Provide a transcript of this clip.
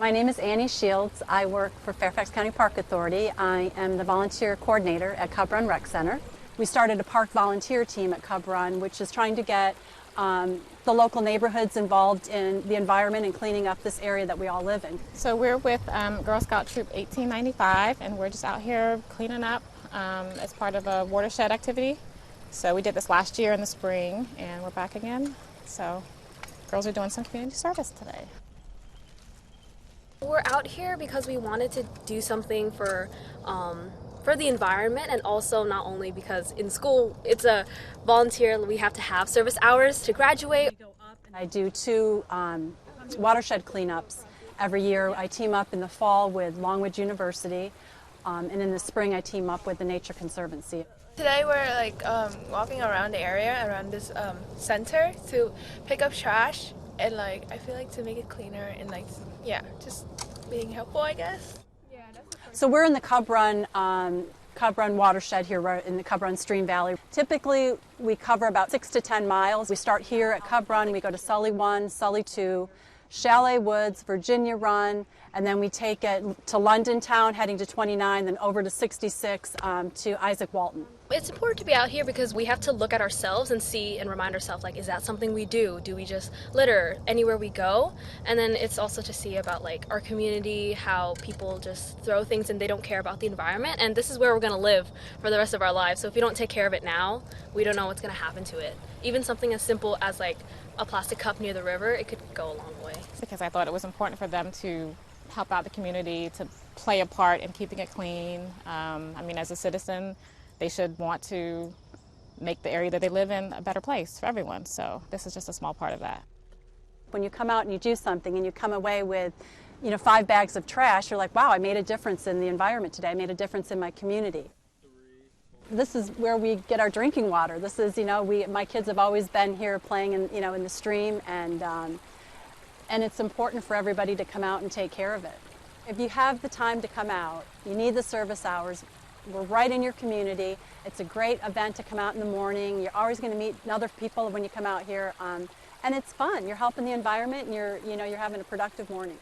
My name is Annie Shields. I work for Fairfax County Park Authority. I am the volunteer coordinator at Cub Run Rec Center. We started a park volunteer team at Cub Run, which is trying to get the local neighborhoods involved in the environment and cleaning up this area that we all live in. So we're with Girl Scout Troop 1895, and we're just out here cleaning up as part of a watershed activity. So we did this last year in the spring, and we're back again. So girls are doing some community service today. We're out here because we wanted to do something for the environment, and also not only because in school it's a volunteer, we have to have service hours to graduate. I do 2 watershed cleanups every year. I team up in the fall with Longwood University, and in the spring I team up with the Nature Conservancy. Today we're walking around the area, around this center to pick up trash and I feel like to make it cleaner and just being helpful, I guess. So we're in the Cub Run Watershed here in the Cub Run Stream Valley. Typically we cover about 6 to 10 miles. We start here at Cub Run, we go to Sully 1, Sully 2, Chalet Woods, Virginia Run, and then we take it to London Town, heading to 29, then over to 66 to Isaac Walton. It's important to be out here because we have to look at ourselves and see and remind ourselves, is that something we do? Do we just litter anywhere we go? And then it's also to see about our community, how people just throw things and they don't care about the environment. And this is where we're going to live for the rest of our lives. So if we don't take care of it now, we don't know what's going to happen to it. Even something as simple as a plastic cup near the river, it could go a long way. Because I thought it was important for them to help out the community, to play a part in keeping it clean. As a citizen, they should want to make the area that they live in a better place for everyone. So this is just a small part of that. When you come out and you do something and you come away with 5 bags of trash, you're like, wow, I made a difference in the environment today. I made a difference in my community. This is where we get our drinking water. This is, my kids have always been here playing in the stream, and it's important for everybody to come out and take care of it. If you have the time to come out, you need the service hours. We're right in your community. It's a great event to come out in the morning. You're always going to meet other people when you come out here, and it's fun. You're helping the environment, and you're having a productive morning.